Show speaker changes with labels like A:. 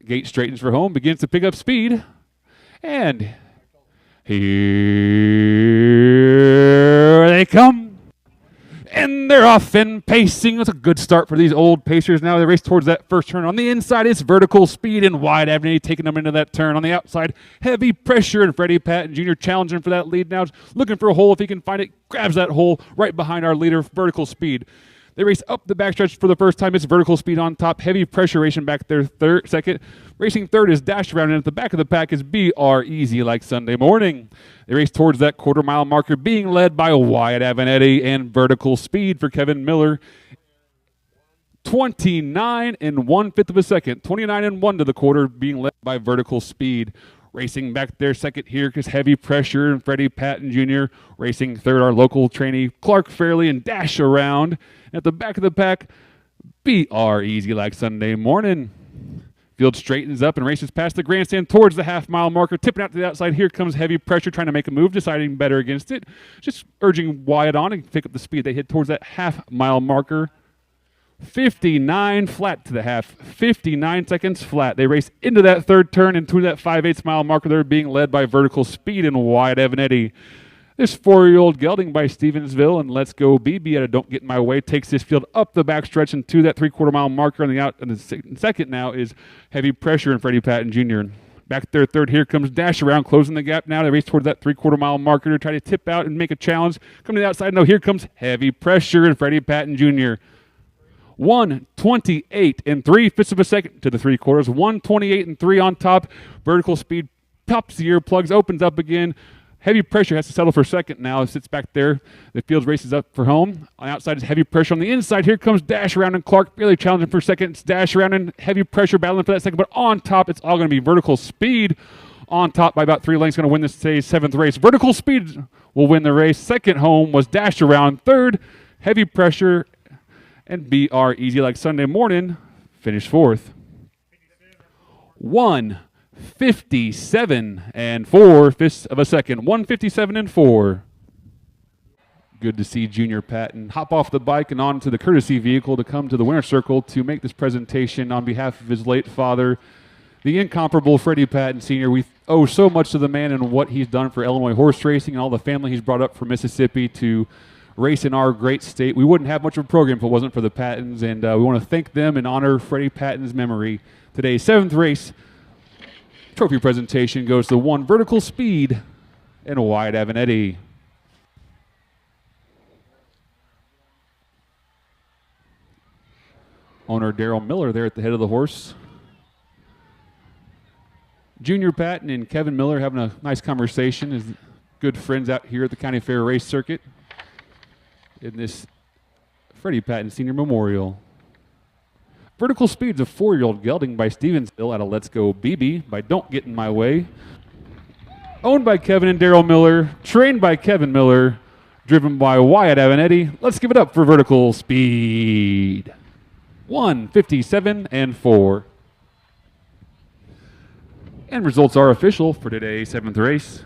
A: Gate straightens for home, begins to pick up speed. And here they come. And they're off and pacing. It's a good start for these old pacers. Now they race towards that first turn. On the inside, it's Vertical Speed and Wide Avenue taking them into that turn. On the outside, Heavy Pressure and Freddie Patton Jr. challenging for that lead now. Looking for a hole if he can find it. Grabs that hole right behind our leader, Vertical Speed. They race up the backstretch for the first time. It's Vertical Speed on top. Heavy Pressure racing back there second. Racing third is Dash Around, and at the back of the pack is BR Easy Like Sunday Morning. They race towards that quarter-mile marker, being led by Wyatt Avenetti and Vertical Speed for Kevin Miller. 29 and 1/5 of a second. 29 and 1 to the quarter, being led by Vertical Speed. Racing back there second here is Heavy Pressure and Freddie Patton Jr. Racing third, our local trainee, Clark Fairley and Dash Around. At the back of the pack, BR Easy Like Sunday Morning. Field straightens up and races past the grandstand towards the half-mile marker, tipping out to the outside. Here comes Heavy Pressure trying to make a move, deciding better against it. Just urging Wyatt on and pick up the speed. They head towards that half-mile marker. 59 flat to the half, 59 seconds flat. They race into that third turn and to that 5/8 mile marker. They're being led by Vertical Speed and Wyatt Avenetti. This 4-year-old gelding by Stevensville and Let's Go BB at a Don't Get in My Way takes this field up the backstretch and to that 3/4 mile marker on the out. And the second now is Heavy Pressure and Freddie Patton Jr. Back there third, here comes Dash Around, closing the gap now. They race towards that 3/4 mile marker to try to tip out and make a challenge. Coming to the outside, no, here comes Heavy Pressure and Freddie Patton Jr. 1:28 and 3/5 of a second to the 3/4. 1:28 and 3 on top. Vertical Speed pops the earplugs, opens up again. Heavy Pressure has to settle for second now. It sits back there. The field races up for home. On the outside is Heavy Pressure. On the inside, here comes Dash Around and Clark really challenging for second. It's Dash Around and Heavy Pressure battling for that second. But on top, it's all going to be Vertical Speed on top by about 3 lengths. Going to win this today's 7th race. Vertical Speed will win the race. Second home was Dash Around. Third, Heavy Pressure and BR Easy Like Sunday Morning finished 4th. 1:57 and 4/5 of a second. 1:57 and 4. Good to see Junior Patton hop off the bike and onto the courtesy vehicle to come to the winner's circle to make this presentation on behalf of his late father, the incomparable Freddie Patton Sr. We owe so much to the man and what he's done for Illinois horse racing and all the family he's brought up from Mississippi to race in our great state. We wouldn't have much of a program if it wasn't for the Pattons, and we want to thank them and honor Freddie Patton's memory. Today's 7th race trophy presentation goes to 1 Vertical Speed and Wyatt Avenetti. Owner Daryl Miller there at the head of the horse. Junior Patton and Kevin Miller having a nice conversation as good friends out here at the County Fair race circuit in this Freddie Patton Sr. Memorial. Vertical Speed's a 4-year-old gelding by Stevensville out of Let's Go BB by Don't Get in My Way. Owned by Kevin and Daryl Miller, trained by Kevin Miller, driven by Wyatt Avenetti. Let's give it up for Vertical Speed. 1:57 and 4. And results are official for today's 7th race.